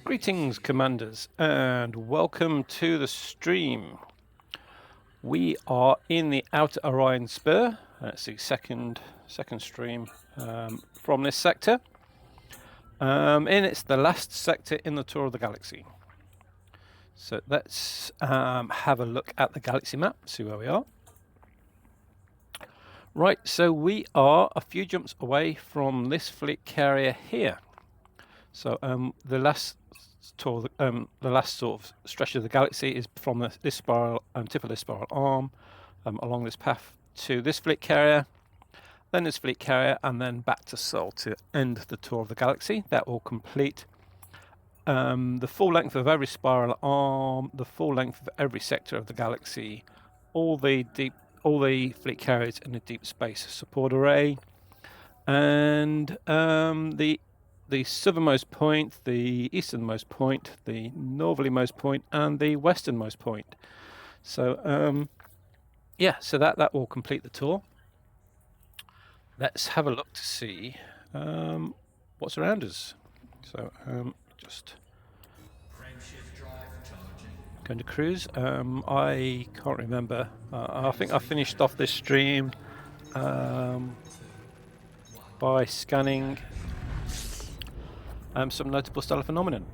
Greetings, Commanders, and welcome to the stream. We are in the OuterOrion Spur. That's the second stream from this sector. And it's the last sector in the Tour of the Galaxy. So let's have a look at the galaxy map, see where we are. Right, so we are a few jumps away from this fleet carrier here. So the last tour, the last sort of stretch of the galaxy is from this spiral, tip of this spiral arm, along this path to this fleet carrier, then this fleet carrier, and then back to Sol to end the tour of the galaxy. That will complete the full length of every spiral arm, the full length of every sector of the galaxy, all the fleet carriers in the deep space support array, and the southernmost point, the easternmost point, the northerlymost point, and the westernmost point. So yeah, so that will complete the tour. Let's have a look to see what's around us. So just going to cruise. I can't remember. I think I finished off this stream by scanning some notable stellar phenomenon.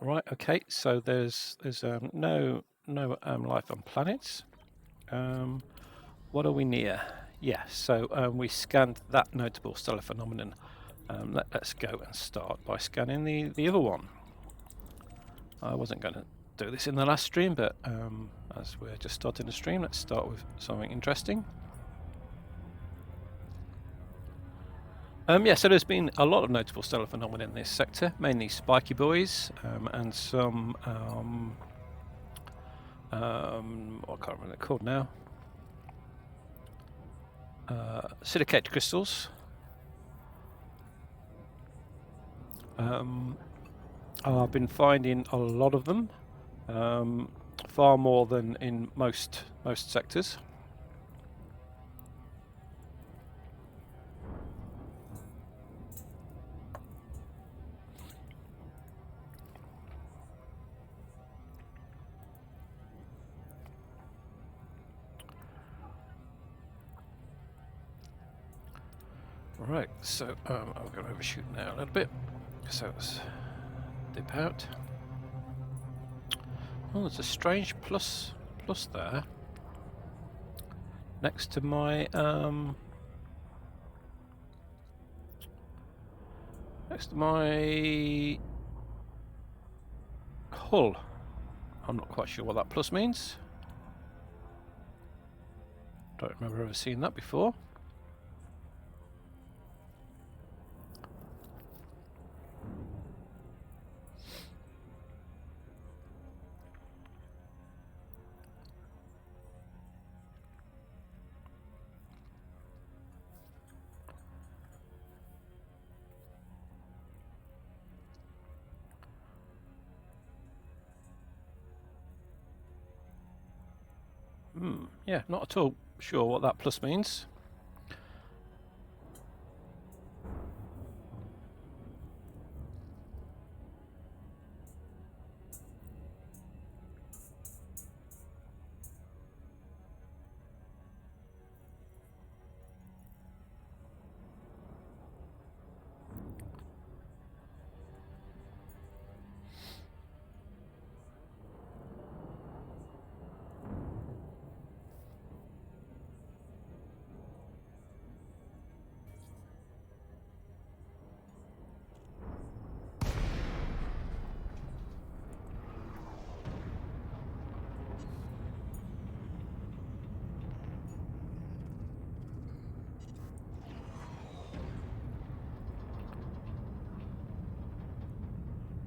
Right, okay, so there's no life on planets. What are we near? Yeah, so we scanned that notable stellar phenomenon. Let's go and start by scanning the other one. I wasn't going to do this in the last stream, but as we're just starting the stream, let's start with something interesting. Yeah, so there's been a lot of notable stellar phenomena in this sector, mainly spiky boys and some I can't remember what they're called now. Silicate crystals. I've been finding a lot of them, far more than in most sectors. Right, so I'm going to overshoot now a little bit, so let's dip out. Oh, there's a strange plus there next to my hull. I'm not quite sure what that plus means. Don't remember ever seeing that before. Yeah, not at all sure what that plus means.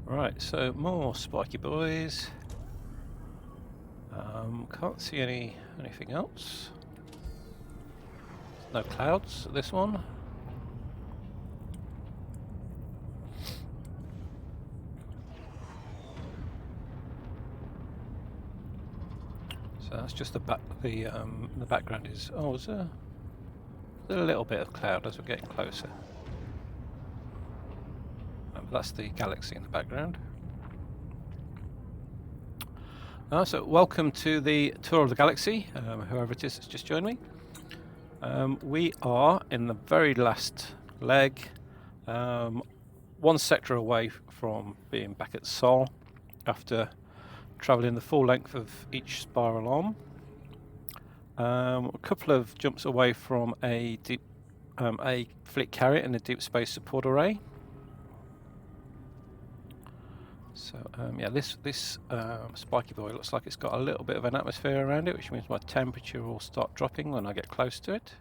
Right, so more spiky boys. Can't see anything else. No clouds at this one. So that's just the background is. Oh, is there? a little bit of cloud as we're getting closer. But that's the galaxy in the background. So welcome to the tour of the galaxy, whoever it is that's just joined me. We are in the very last leg, one sector away from being back at Sol after travelling the full length of each spiral arm. A couple of jumps away from a fleet carrier and a deep space support array. So yeah, this spiky boy looks like it's got a little bit of an atmosphere around it, which means my temperature will start dropping when I get close to it.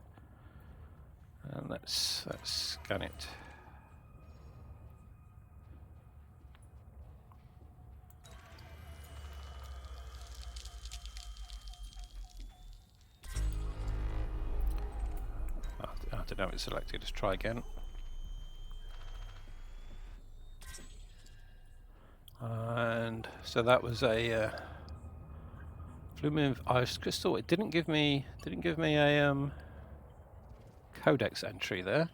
And let's scan it. I don't know if it's selected. Let's try again. And so that was a Flume ice crystal. It didn't give me a codex entry there.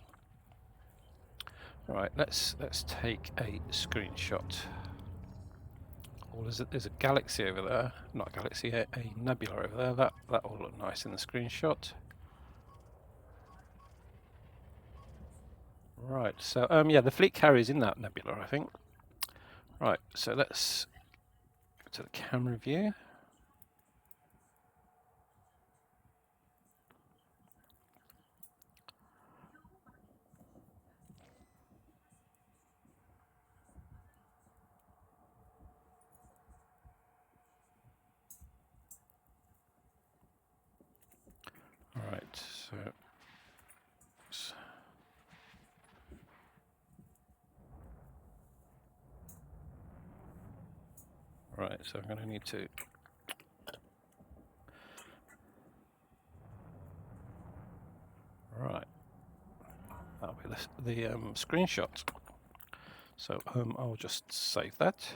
All right, let's take a screenshot. Oh, there's a galaxy over there. Not a galaxy, a nebula over there. That will look nice in the screenshot. Right, so yeah, the fleet carrier's in that nebula, I think. Right, so let's go to the camera view. All right, so right, so I'm going to need to that'll be the screenshot. So I'll just save that.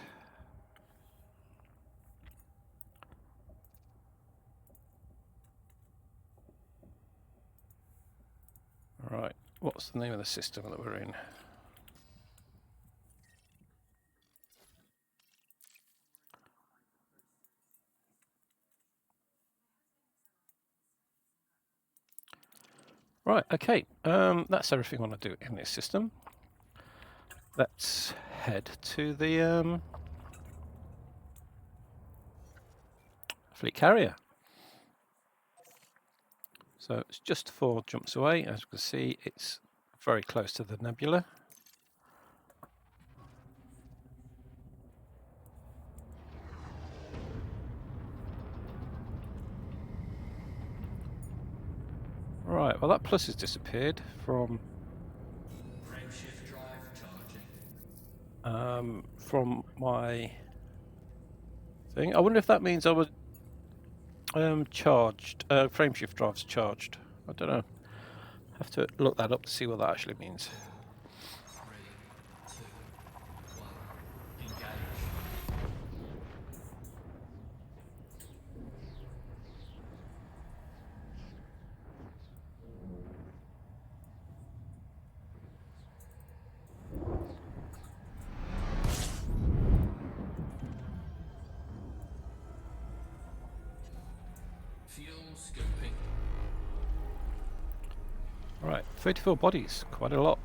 All right, what's the name of the system that we're in? Right, okay, that's everything I want to do in this system. Let's head to the fleet carrier. So it's just 4 jumps away. As you can see, it's very close to the nebula. Right, well that plus has disappeared from my thing. I wonder if that means I was charged. Frameshift drive's charged. I don't know. Have to look that up to see what that actually means. Right, 34 bodies, quite a lot.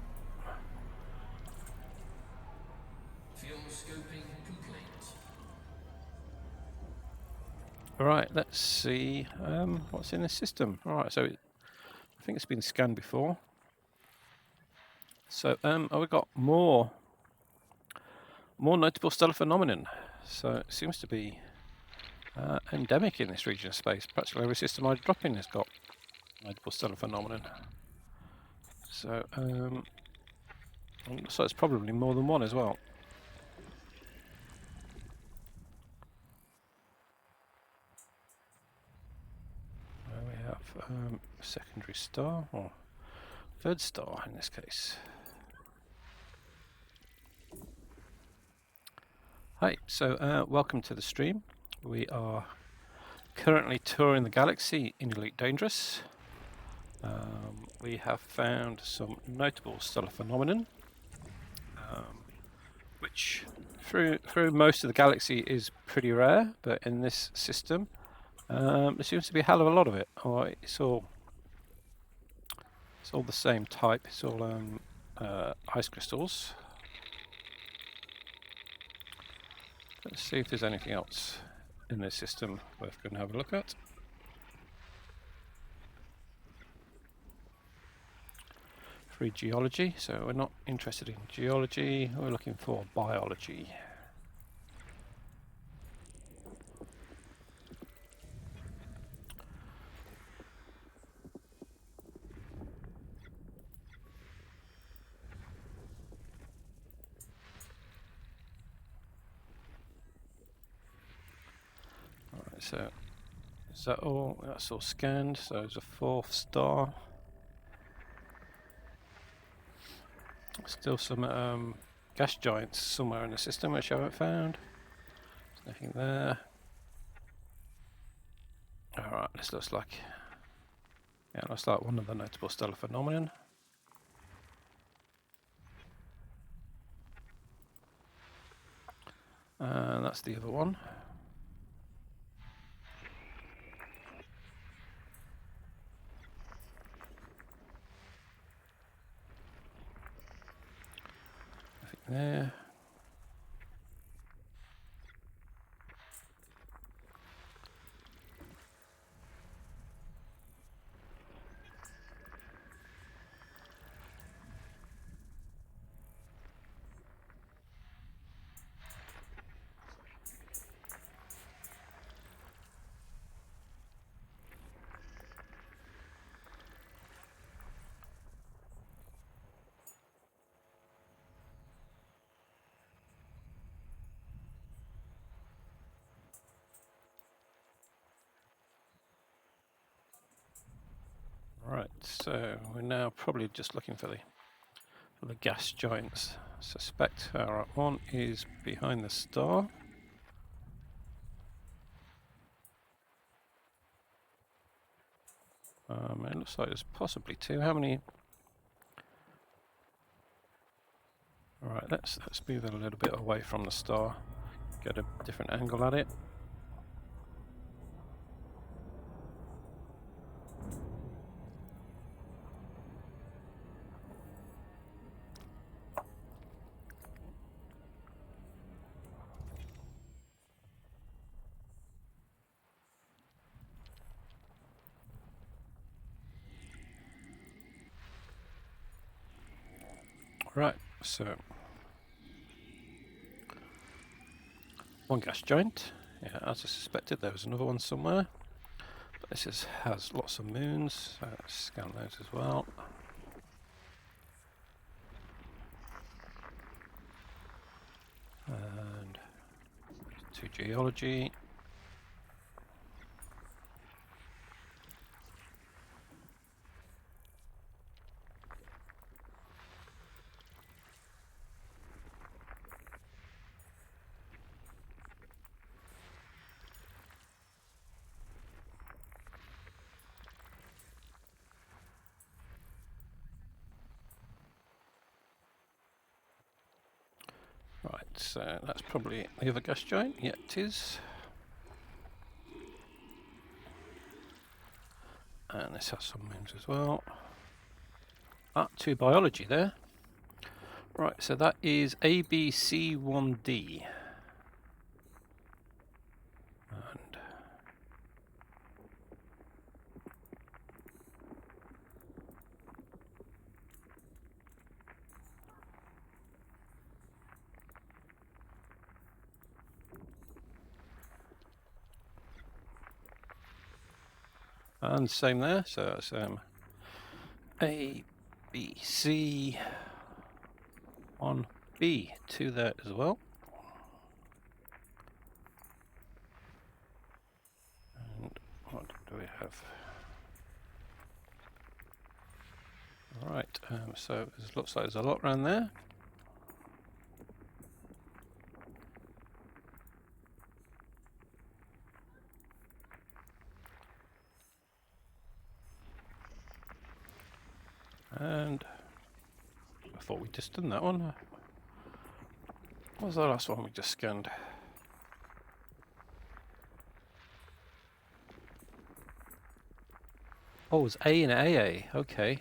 Alright, let's see what's in the system. Alright, so I think it's been scanned before. So we've got more notable stellar phenomenon. So it seems to be endemic in this region of space. Practically every system I drop in has got notable stellar phenomenon. So so it's probably more than one as well. We have secondary star, or third star in this case. Hi, so welcome to the stream. We are currently touring the galaxy in Elite Dangerous. We have found some notable stellar phenomenon, which through most of the galaxy is pretty rare, but in this system there seems to be a hell of a lot of it. It's all the same type. It's all ice crystals. Let's see if there's anything else in this system worth going to have a look at. Free geology, so we're not interested in geology, we're looking for biology. Alright, so is that all? That's all scanned, so there's a 4th star. Still some gas giants somewhere in the system which I haven't found. There's nothing there. Alright, this looks like one of the notable stellar phenomenon. And that's the other one. Nothing there. Right, so we're now probably just looking for the gas giants. Suspect our one is behind the star. It looks like there's possibly 2. How many? Alright, let's move it a little bit away from the star. Get a different angle at it. Right, so one gas giant. Yeah, as I suspected, there was another one somewhere. But this has lots of moons, so let's scan those as well. And to geology. Right, so that's probably the other gas giant. Yeah, it is. And this has some moons as well. To biology there. Right, so that is ABC1D. And same there, so it's A, B, C, 1B, 2 there as well. And what do we have? Right, so it looks like there's a lot around there. thought we'd just done that one. What was the last one we just scanned? Oh, it was A and AA. Okay.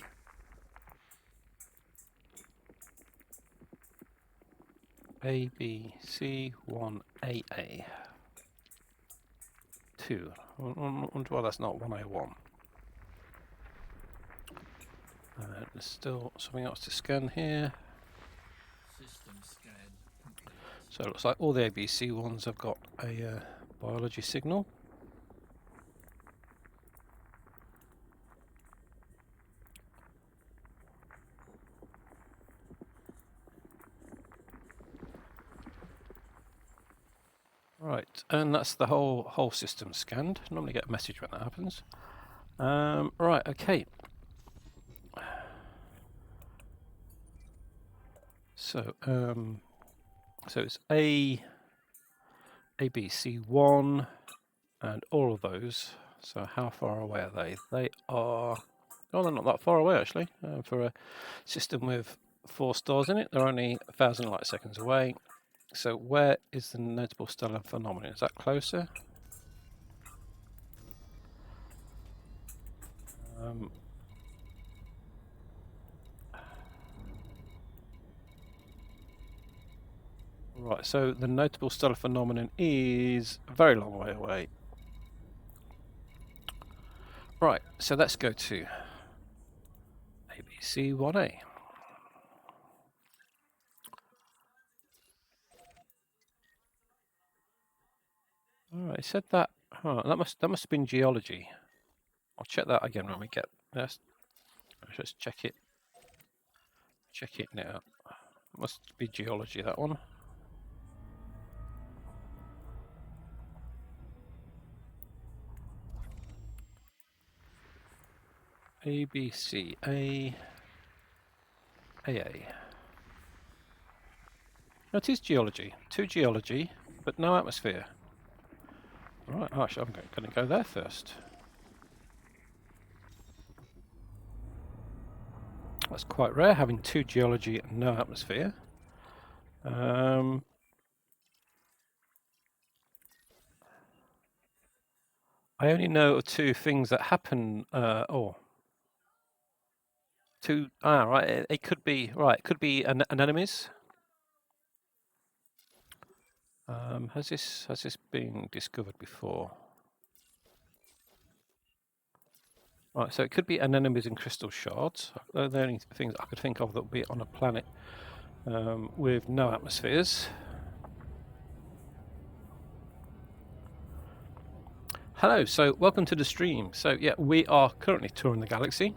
A, B, C, 1, AA. 2. I wonder why that's not 1A1. There's still something else to scan here. System scan complete. So it looks like all the ABC ones have got a biology signal. Right, and that's the whole system scanned. Normally get a message when that happens. Right, okay. So it's ABC1 and all of those. So how far away are they? They are, oh, they're not that far away actually. For a system with 4 stars in it, they're only 1,000 light seconds away. So where is the notable stellar phenomenon? Is that closer? Right, so the notable stellar phenomenon is a very long way away. Right, so let's go to ABC1A. Alright, it said that. That must have been geology. I'll check that again when we get this. Let's just check it. Check it now. Must be geology, that one. ABC AA. No, it is geology. 2 geology, but no atmosphere. Right, actually, I'm going to go there first. That's quite rare, having 2 geology and no atmosphere. I only know of 2 things that happen. Right. It could be right. It could be anemones. Has this been discovered before? Right, so it could be anemones and crystal shards. They're the only things I could think of that would be on a planet with no atmospheres. Hello, so welcome to the stream. So yeah, we are currently touring the galaxy.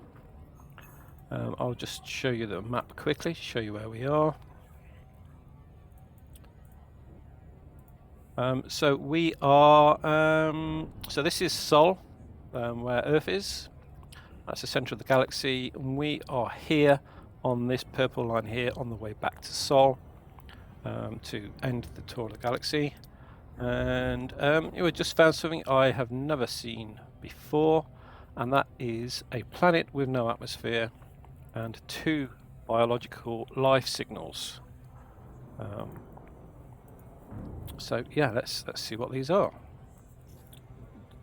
I'll just show you the map quickly, show you where we are. So we are, so this is Sol, where Earth is. That's the center of the galaxy, and we are here on this purple line here on the way back to Sol to end the tour of the galaxy. And we just found something I have never seen before, and that is a planet with no atmosphere and 2 biological life signals. So yeah, let's see what these are.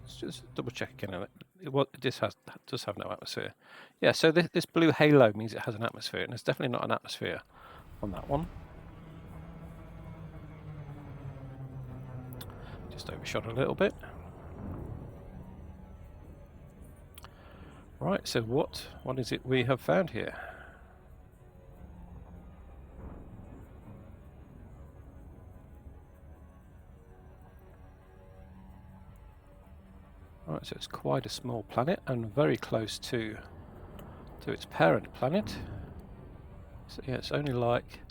Let's just double check again. This does have no atmosphere. Yeah, so this blue halo means it has an atmosphere, and there's definitely not an atmosphere on that one. Just overshot a little bit. Right, so what is it we have found here? Right, so it's quite a small planet and very close to its parent planet. So yeah, it's only like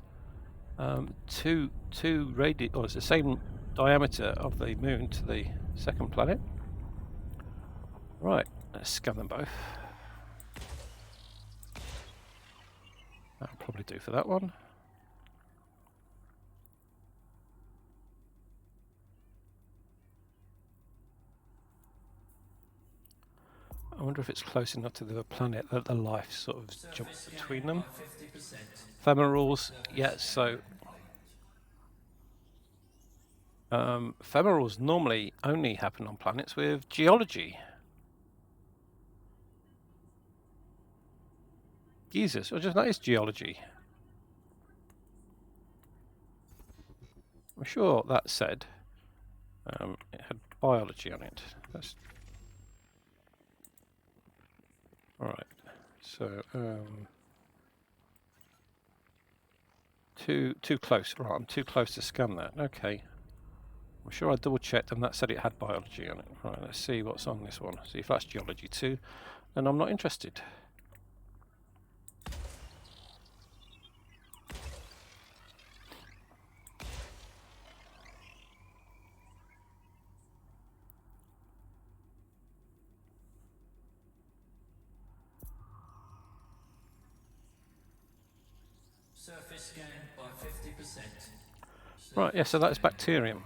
two or it's the same diameter of the moon to the second planet. Right, let's scan them both. That'll probably do for that one. I wonder if it's close enough to the planet that the life sort of jumps Surface between scanning them. by 50%. Femorals, Surface yes. scanning So complete. femorals normally only happen on planets with geology. Jesus, or just that is geology. I'm sure that said it had biology on it. That's all right. So too close. Right, I'm too close to scan that. Okay. I'm sure I double checked and that said it had biology on it. Right, let's see what's on this one. See if that's geology too. And I'm not interested. Surface scan by 50%. Right, yeah, so that's bacterium.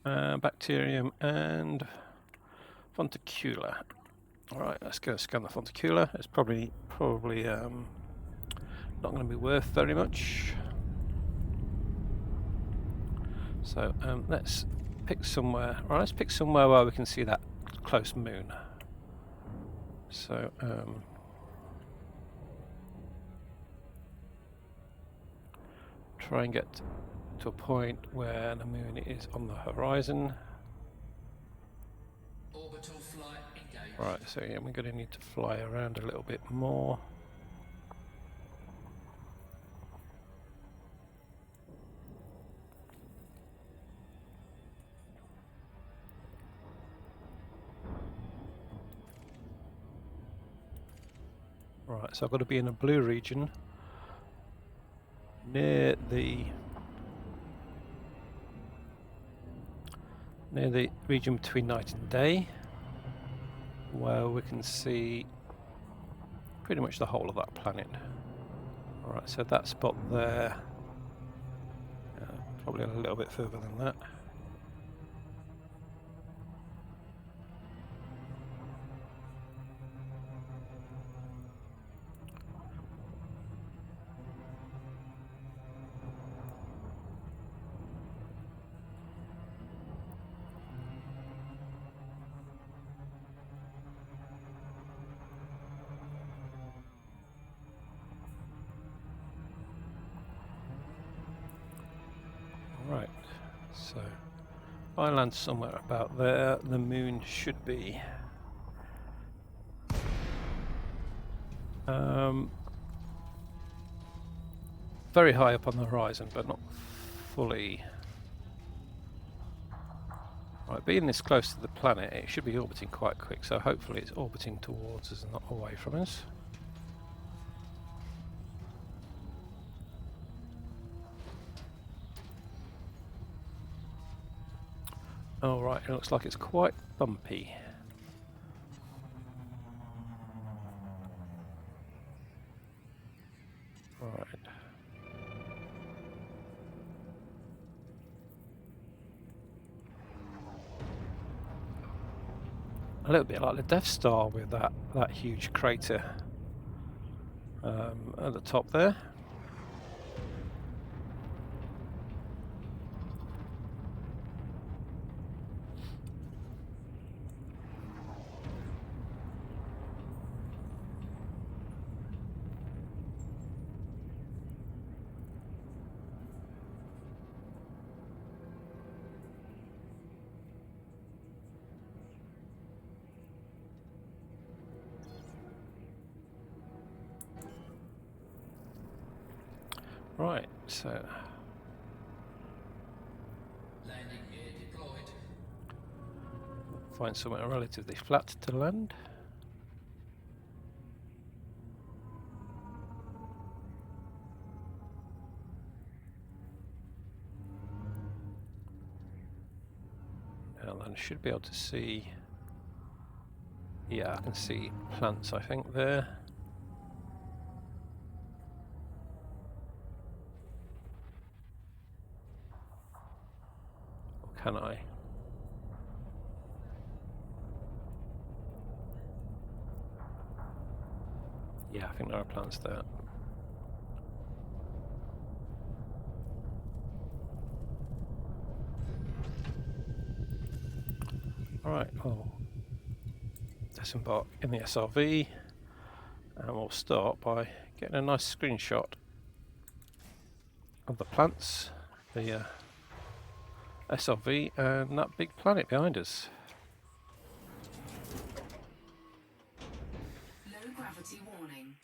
Bacterium and fonticula. All right, let's go scan the fonticula. It's probably not going to be worth very much. So let's pick somewhere. Right, let's pick somewhere where we can see that close moon. So try and get to a point where the moon is on the horizon. Orbital flight engaged. Right, so yeah, we're going to need to fly around a little bit more. Right, so I've got to be in a blue region near the region between night and day, where we can see pretty much the whole of that planet. Alright, so that spot there, probably a little bit further than that. Right, so if I land somewhere about there, the moon should be. Very high up on the horizon, but not fully. Right, being this close to the planet, it should be orbiting quite quick, so hopefully it's orbiting towards us and not away from us. Oh right, it looks like it's quite bumpy. Right. A little bit like the Death Star with that huge crater at the top there. Right, so Landing gear deployed. find somewhere relatively flat to land. And then I should be able to see. Yeah, I can see plants, I think, there. Or can I? think there are plants there. Alright, I'll disembark in the SRV and we'll start by getting a nice screenshot of the plants, the SRV and that big planet behind us. Low gravity warning.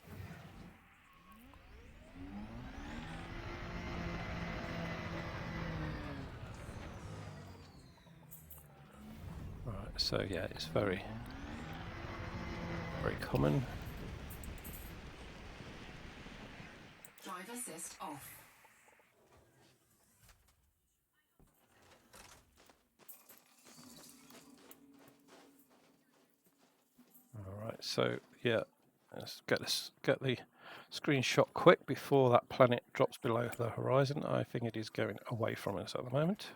Right, so yeah, it's very common. Drive assist off. Alright, so yeah, let's get the screenshot quick before that planet drops below the horizon. I think it is going away from us at the moment.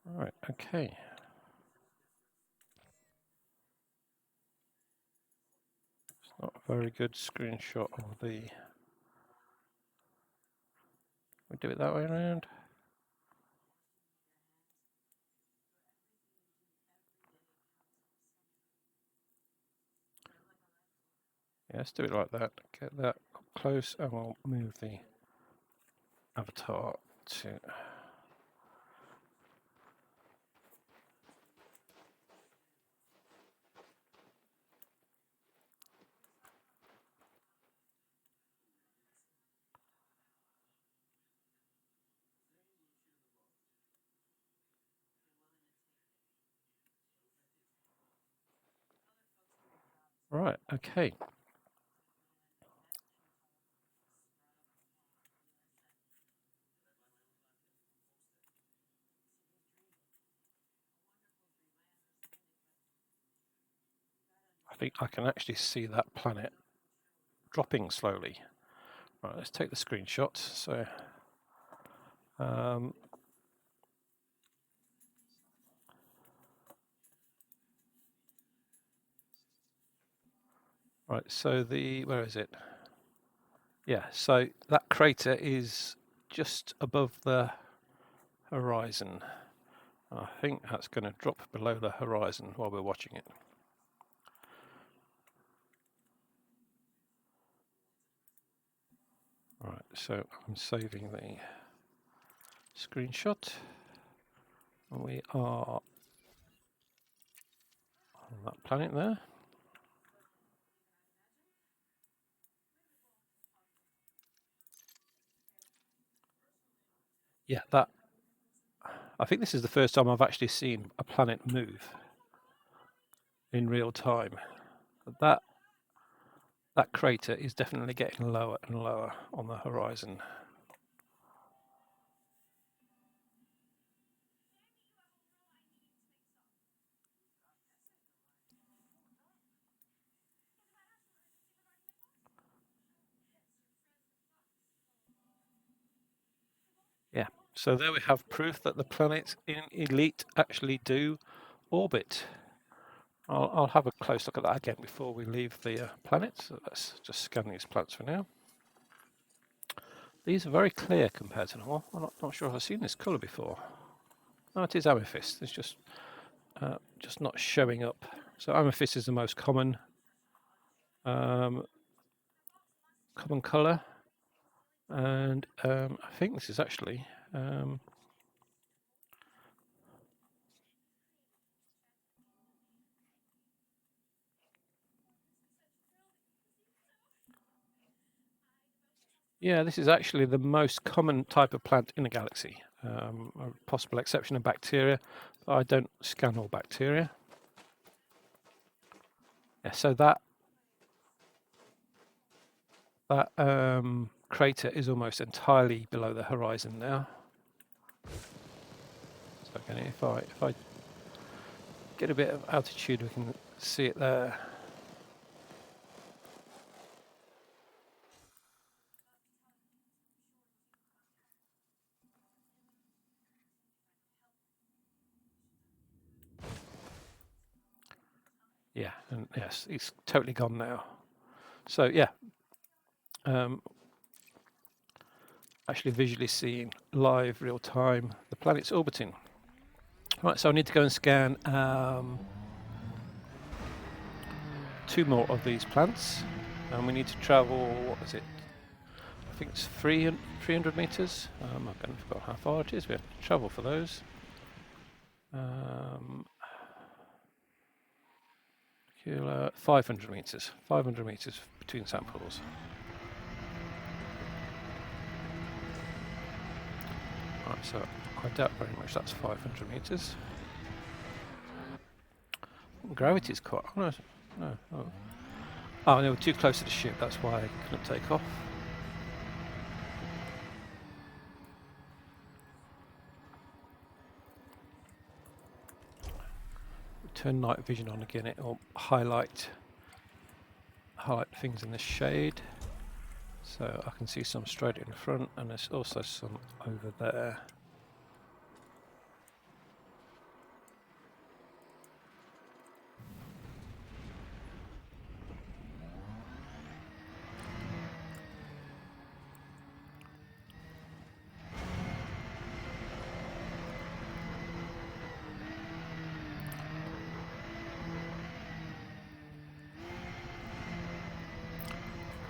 Right, okay. It's not a very good screenshot of the... We do it that way around. Yeah, let's do it like that. Get that up close and we'll move the avatar to... Right, okay. I think I can actually see that planet dropping slowly. Right, let's take the screenshot. So, right, so where is it? Yeah, so that crater is just above the horizon. I think that's going to drop below the horizon while we're watching it. Right, so I'm saving the screenshot. And we are on that planet there. Yeah, that. I think this is the first time I've actually seen a planet move in real time. That crater is definitely getting lower and lower on the horizon. Yeah, so there we have proof that the planets in Elite actually do orbit. I'll have a close look at that again before we leave the planet. So let's just scan these planets for now. These are very clear compared to normal. I'm not sure if I've seen this colour before. No, it is amethyst. It's just not showing up. So amethyst is the most common colour, and I think this is actually yeah, this is actually the most common type of plant in the galaxy. A possible exception of bacteria, but I don't scan all bacteria. Yeah, so that crater is almost entirely below the horizon now. So again, if I get a bit of altitude, we can see it there. Yeah, and yes, it's totally gone now. So yeah, actually visually seeing live, real time, the planet's orbiting. Right, so I need to go and scan 2 more of these plants, and we need to travel, what is it? I think it's 300 meters. I'm not going to forget how far it is. We have to travel for those. 500 meters. 500 meters between samples. Right, so I doubt very much that's 500 meters. Gravity's quite. Oh, no. Oh, they were too close to the ship. That's why I couldn't take off. Turn night vision on again. It will highlight things in the shade. So I can see some straight in front, and there's also some over there.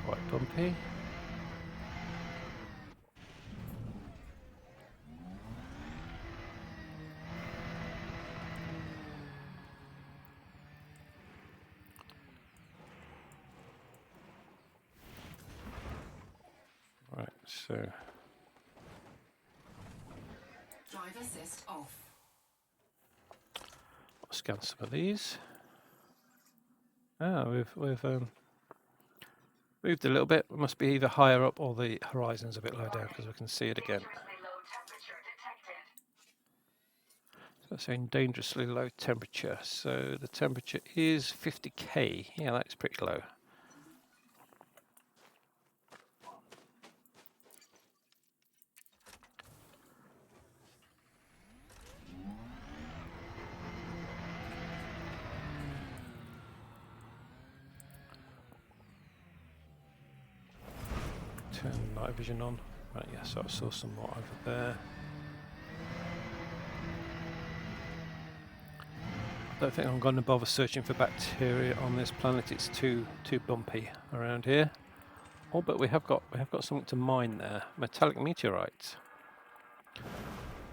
Quite bumpy. Right, so Drive assist off. I'll scan some of these. Ah, we've moved a little bit. We must be either higher up or the horizon's a bit low down because we can see it again. So it's saying dangerously low temperature. So the temperature is 50K. Yeah, that's pretty low. Turn night vision on. Right, yeah, so I saw some more over there. I don't think I'm going to bother searching for bacteria on this planet. It's too bumpy around here. Oh, but we have got something to mine there. Metallic meteorites.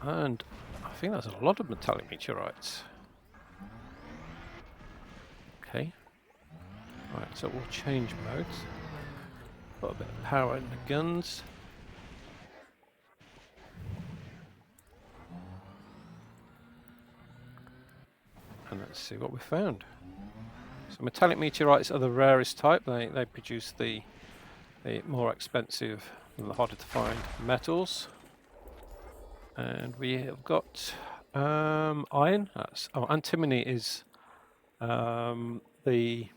And I think there's a lot of metallic meteorites. Okay. Right, so we'll change modes. Got a bit of power in the guns. And let's see what we found. So metallic meteorites are the rarest type. They produce the more expensive and the harder to find metals. And we have got iron. Antimony is the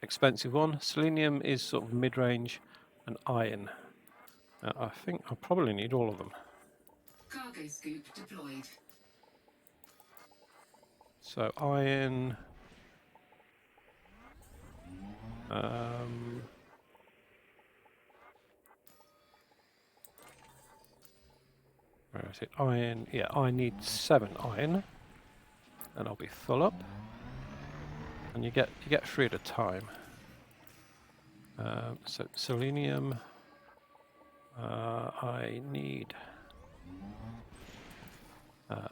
expensive one. Selenium is sort of mid-range, and iron. I think I probably need all of them. Cargo scoop deployed. So iron. Where is it? Iron. Yeah, I need 7 iron, and I'll be full up. And you get 3 at a time. So selenium. I need. I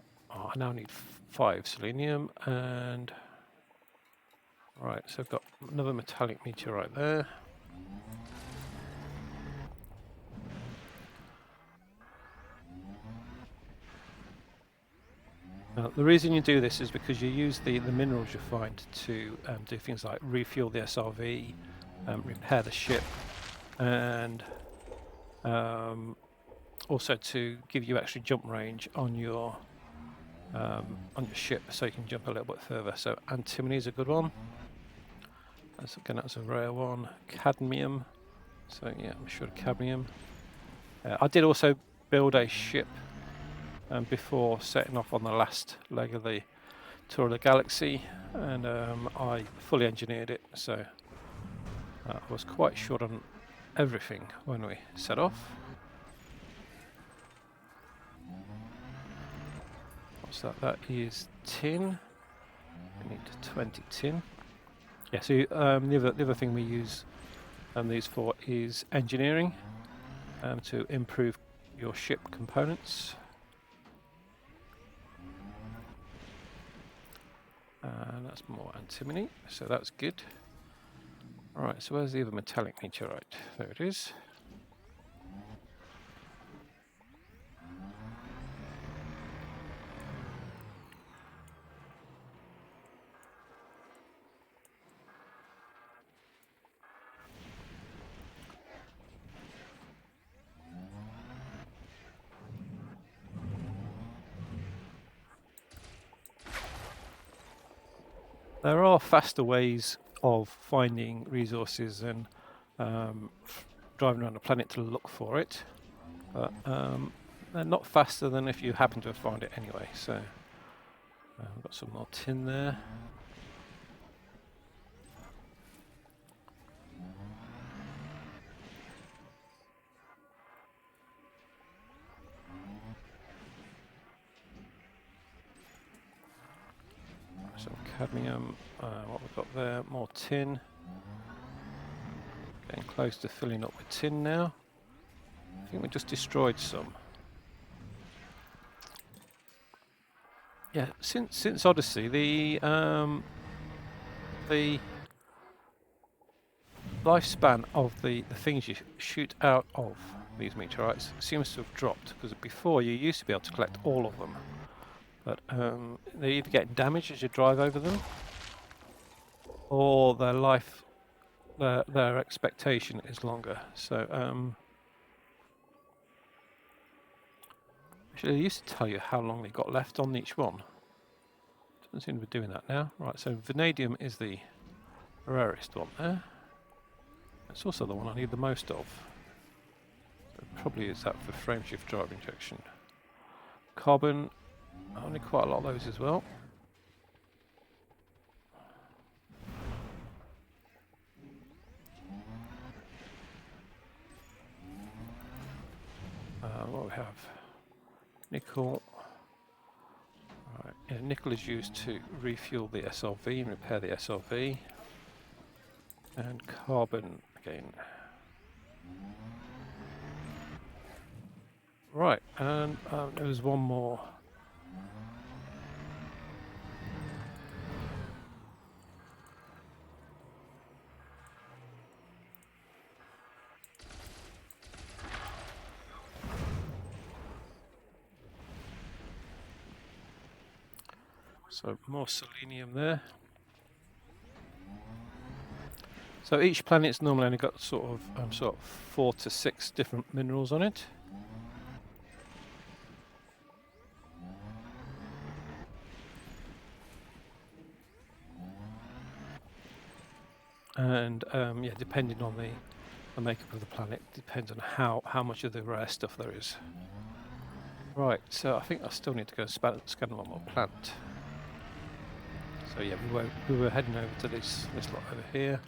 now need 5 selenium, and right. So I've got another metallic meteorite there. Now, the reason you do this is because you use the minerals you find to do things like refuel the SRV, repair the ship, and Also to give you extra jump range on your ship, so you can jump a little bit further. So antimony is a good one. That's a rare one. Cadmium. So yeah, I'm sure cadmium. I did also build a ship before setting off on the last leg of the tour of the galaxy, and I fully engineered it, so I was quite short on everything when we set off. What's that? That is tin. We need 20 tin. Yeah, so the other thing we use these for is engineering to improve your ship components. And that's more antimony, so that's good. Alright, so where's the other metallic meteorite? There it is. There are faster ways of finding resources than driving around the planet to look for it, but they're not faster than if you happen to find it anyway. So we've got some more tin there. Some cadmium. What we've got there, more tin. Getting close to filling up with tin now. I think we just destroyed some. Yeah, since Odyssey, the lifespan of the things you shoot out of these meteorites seems to have dropped, because before you used to be able to collect all of them, but they either get damaged as you drive over them, or their expectation is longer. So actually, I used to tell you how long they got left on each one. Doesn't seem to be doing that now. Right, so vanadium is the rarest one there. It's also the one I need the most of. So it probably is that for frameshift drive injection. Carbon, I need quite a lot of those as well. What we have? Nickel. Right. Yeah, nickel is used to refuel the SRV and repair the SRV. And carbon again. Right, and there was one more. So more selenium there. So each planet's normally only got sort of 4 to 6 different minerals on it. And yeah, depending on the makeup of the planet, depends on how much of the rare stuff there is. Right, so I think I still need to go scan one more planet. So yeah, we were heading over to this lot over here.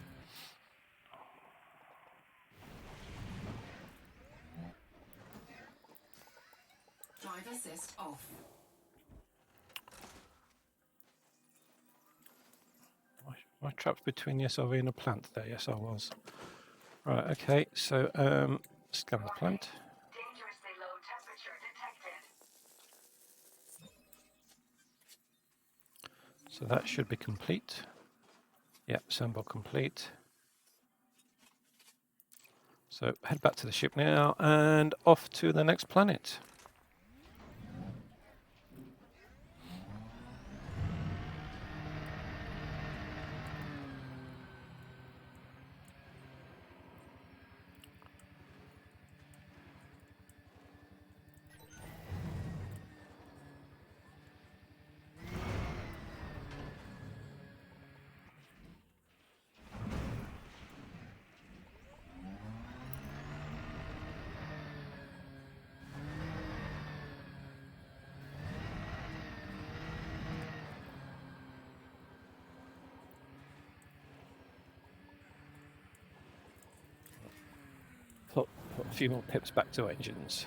Drive assist off. Am I trapped between the SRV and a plant there? Yes, I was. Right, okay, so scan the plant. Dangerously low temperature detected. So that should be complete. Yep, assemble complete. So head back to the ship now and off to the next planet. Put a few more pips back to engines.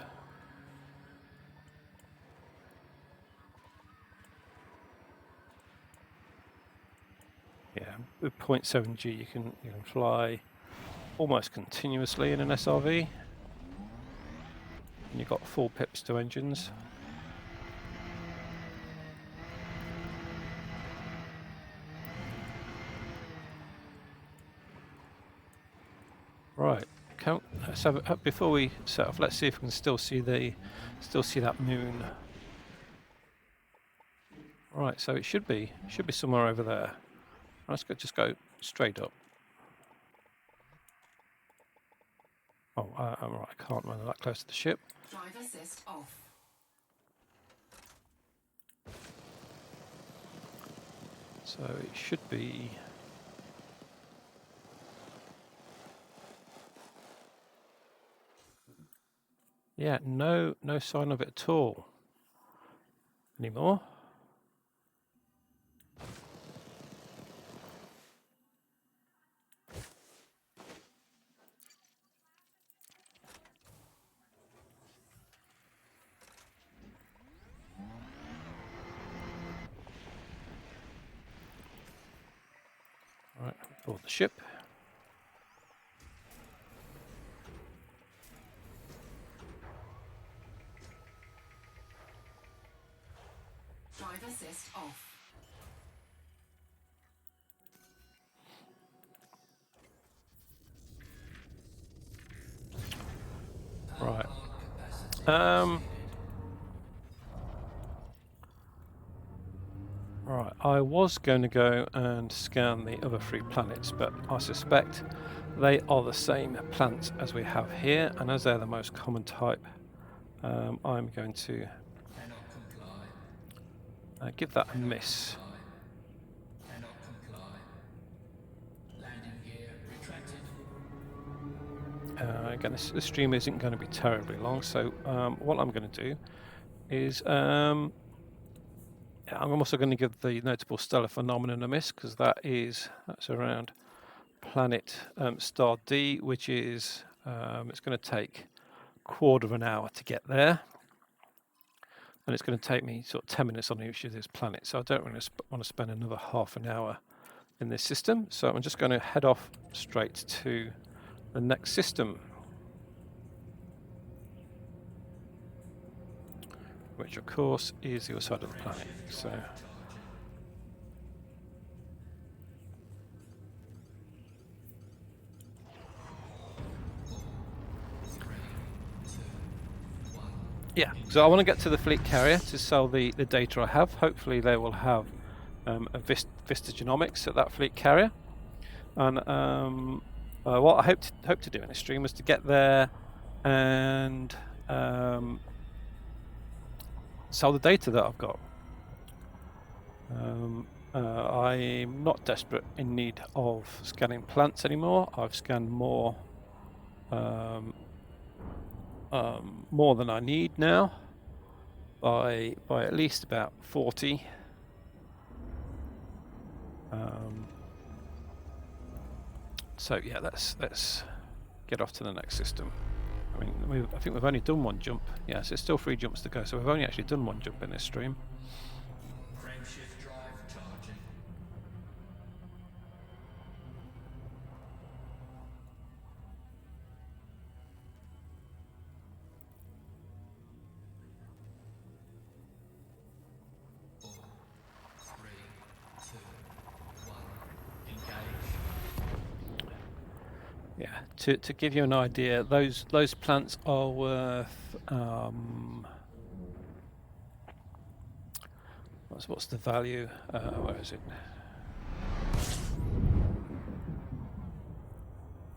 Yeah, with 0.7 G you can fly almost continuously in an SRV, and you've got 4 pips to engines. Right, let's have it, before we set off. Let's see if we can still see that moon. Right, so it should be somewhere over there. Let's just go straight up. Oh, I'm right. I can't run that close to the ship. Drive assist off. So it should be. Yeah, no sign of it at all anymore. Right, board the ship. Drive assist off. Right. Right, I was going to go and scan the other 3 planets, but I suspect they are the same planets as we have here, and as they're the most common type, I'm going to Cannot comply. give that a miss. Cannot comply. Landing gear retracted. Again, this stream isn't going to be terribly long, so what I'm going to do is I'm also going to give the notable stellar phenomenon a miss, because that's around planet star D, which is it's going to take a quarter of an hour to get there, and it's going to take me sort of 10 minutes on each of these planets, so I don't really want to spend another half an hour in this system. So I'm just going to head off straight to the next system, which of course is the other side of the planet. So yeah, so I want to get to the fleet carrier to sell the data I have. Hopefully they will have a Vista Genomics at that fleet carrier, and what I hope to do in this stream is to get there and sell the data that I've got. I'm not desperate in need of scanning plants anymore. I've scanned more than I need now by at least about 40. So yeah, let's get off to the next system. I mean, I think we've only done 1 jump. Yes, there's still 3 jumps to go, so we've only actually done 1 jump in this stream. Frameshift drive charging. Four, three, two, one. Engage. Yeah, to give you an idea, those plants are worth what's the value? Where is it?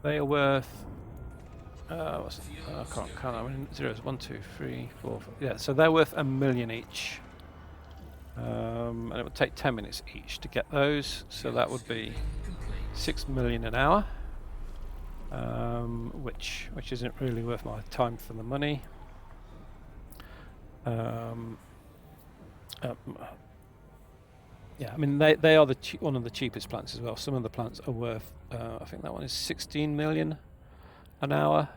They are worth I can't. I mean, zeros. 1, 2, 3, 4. Yeah, so they're worth $1 million each, and it would take 10 minutes each to get those. So that would be 6 million an hour, which isn't really worth my time for the money. Yeah, I mean they are one of the cheapest plants as well. Some of the plants are worth I think that one is 16 million an hour.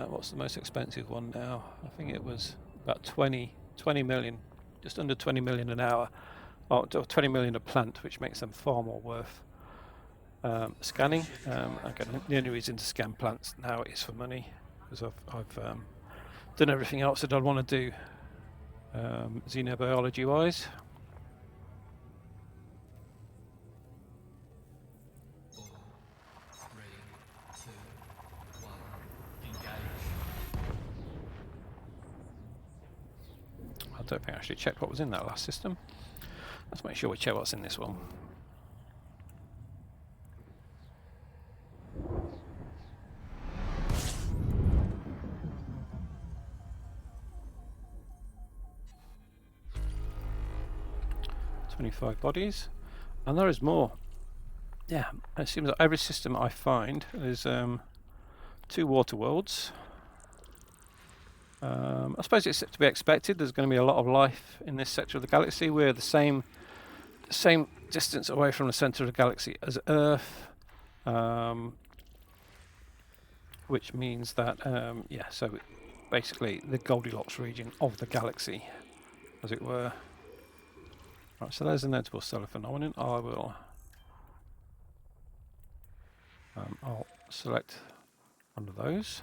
What's the most expensive one now? I think it was about 20 million, just under 20 million an hour. Oh, 20 million a plant, which makes them far more worth scanning. Again, the only reason to scan plants now is for money, because I've done everything else that I'd want to do xenobiology wise. I don't think I actually checked what was in that last system. Let's make sure we check what's in this one. "25 bodies," and there is more. Yeah, it seems like every system I find is 2 water worlds. I suppose it's to be expected. There's going to be a lot of life in this sector of the galaxy. We're the same distance away from the centre of the galaxy as Earth, which means that yeah, so basically the Goldilocks region of the galaxy, as it were. Right, so there's a notable stellar phenomenon. I'll select one of those.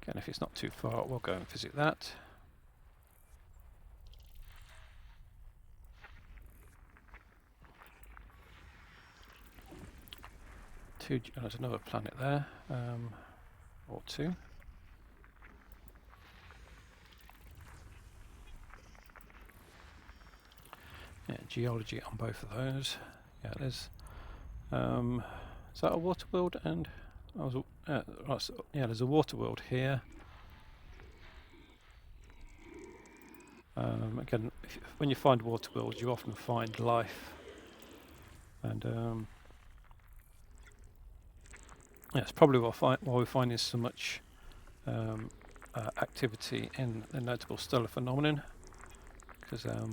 Again, if it's not too far, we'll go and visit that. There's another planet there, or 2. Yeah, geology on both of those. Yeah, there's. Is that a water world? And right, so, yeah, there's a water world here. Again, when you find water worlds, you often find life, and yeah, it's probably why we're finding so much activity in the notable stellar phenomenon, because I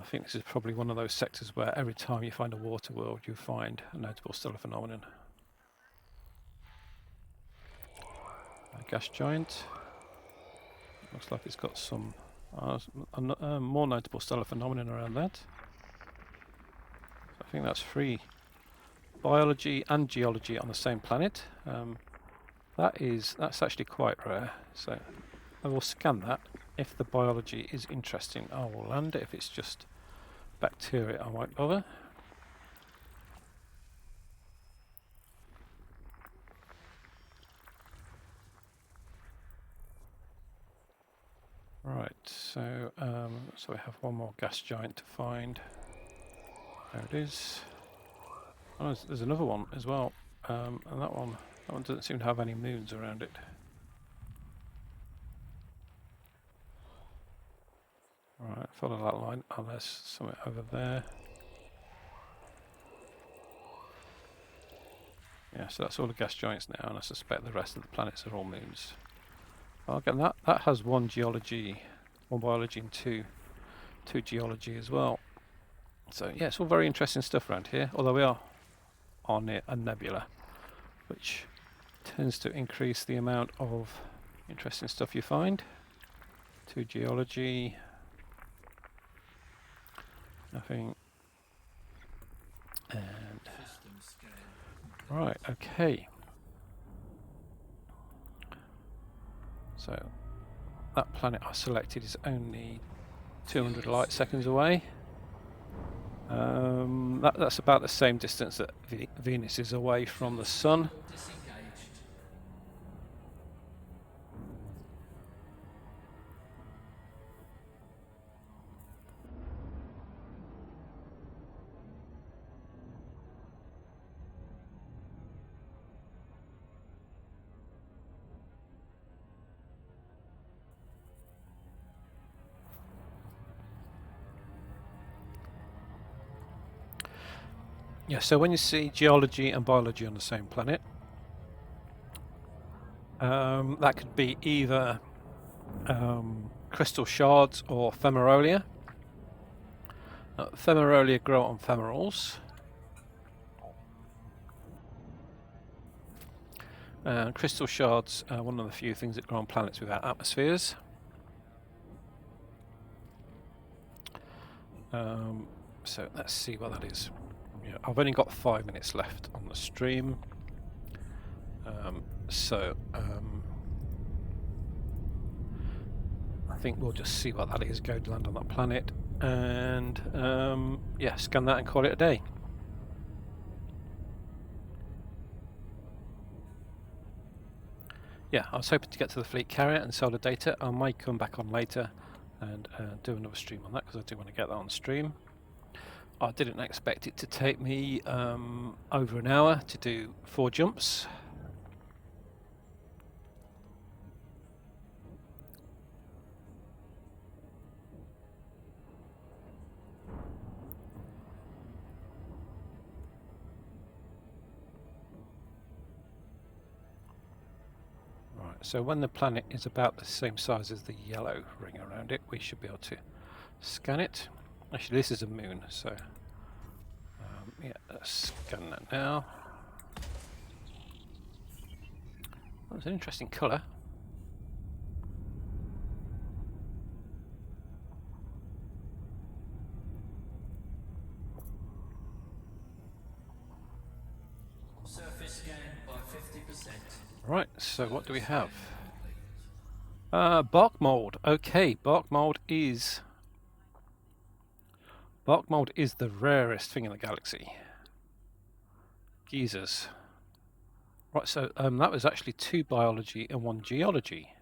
think this is probably one of those sectors where every time you find a water world, you find a notable stellar phenomenon. A gas giant. Looks like it's got some more notable stellar phenomenon around that. I think that's 3 biology and geology on the same planet. That's actually quite rare. So I will scan that. If the biology is interesting, I will land it. If it's just bacteria, I won't bother. Right, so we have one more gas giant to find. There it is. Oh, there's another one as well, and that one doesn't seem to have any moons around it. Right, follow that line. Oh, there's something over there. Yeah, so that's all the gas giants now, and I suspect the rest of the planets are all moons. Well, again, that has 1 geology, 1 biology, and 2 geology as well. So yeah, it's all very interesting stuff around here. Although we are near a nebula, which tends to increase the amount of interesting stuff you find. 2 geology. Nothing. And right, okay. So that planet I selected is only 200 light seconds away. That's about the same distance that Venus is away from the Sun. Yeah, so when you see geology and biology on the same planet, that could be either crystal shards or femoralia. Femoralia grow on femorules. Crystal shards are one of the few things that grow on planets without atmospheres. So let's see what that is. Yeah, I've only got 5 minutes left on the stream. I think we'll just see what that is, go land on that planet, and yeah, scan that and call it a day. Yeah, I was hoping to get to the fleet carrier and sell the data. I might come back on later and do another stream on that, because I do want to get that on stream. I didn't expect it to take me over an hour to do 4 jumps. Right, so when the planet is about the same size as the yellow ring around it, we should be able to scan it. Actually, this is a moon, so yeah, let's scan that now. That was an interesting colour. Surface scan by 50%. Right, so what do we have? Bark mold. Okay, bark mold is the rarest thing in the galaxy. Geezers. Right, so that was actually 2 biology and 1 geology.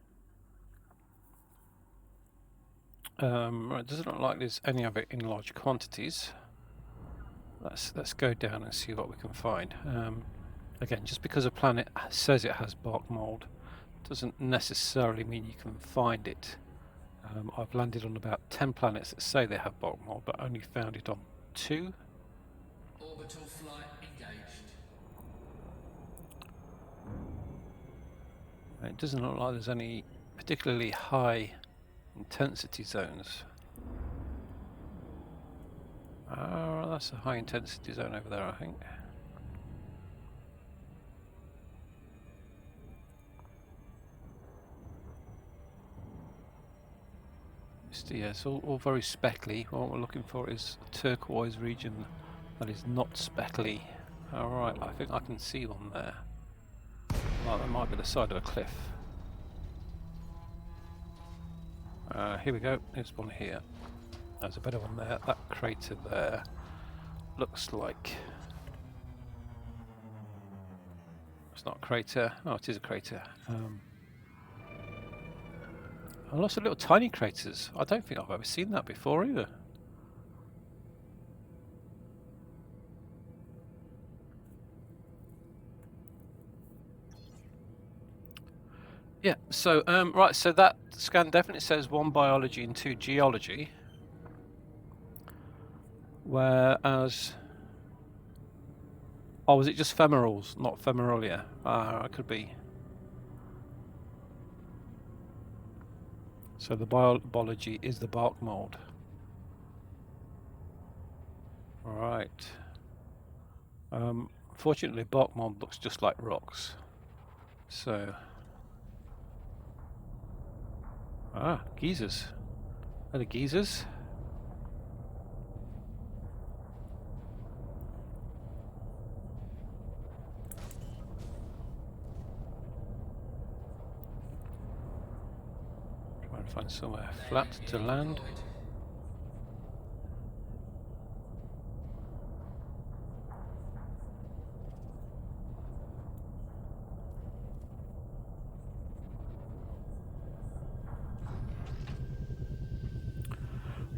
Right, it doesn't look like there's any of it in large quantities. Let's go down and see what we can find. Again, just because a planet says it has bark mold doesn't necessarily mean you can find it. I've landed on about 10 planets that say they have bark mold, but only found it on 2. Orbital flight engaged. It doesn't look like there's any particularly high intensity zones. That's a high intensity zone over there, I think. Yeah, it's all very speckly. What we're looking for is a turquoise region that is not speckly. Alright, I think I can see one there. Well, that might be the side of a cliff. Here we go, there's one here. There's a better one there. That crater there looks like... It's not a crater. Oh, it is a crater. Lots of little tiny craters. I don't think I've ever seen that before either. Yeah, so right, so that scan definitely says 1 biology and 2 geology. Whereas... Oh, was it just femorals, not femeralia? It could be. So the biology is the bark mold. Right. Fortunately, bark mold looks just like rocks. So... geezers. Are the geezers? Try and find somewhere flat to land.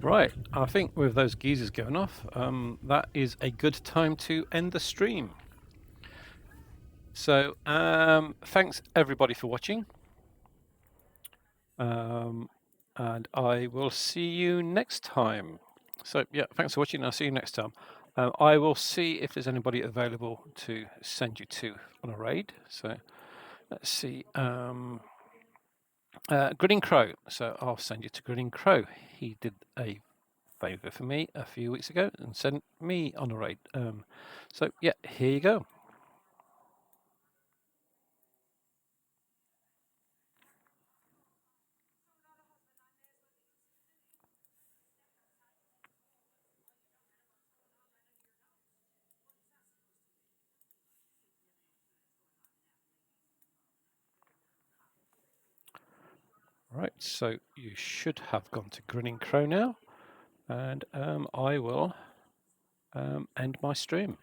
Right, I think with those geezers going off, that is a good time to end the stream. So, thanks everybody for watching. And I will see you next time. So, yeah, thanks for watching. I'll see you next time. I will see if there's anybody available to send you to on a raid. So, let's see. Grinning Crow. So I'll send you to Grinning Crow. He did a favour for me a few weeks ago and sent me on a raid. So yeah, here you go. Right, so you should have gone to Grinning Crow now, and I will end my stream.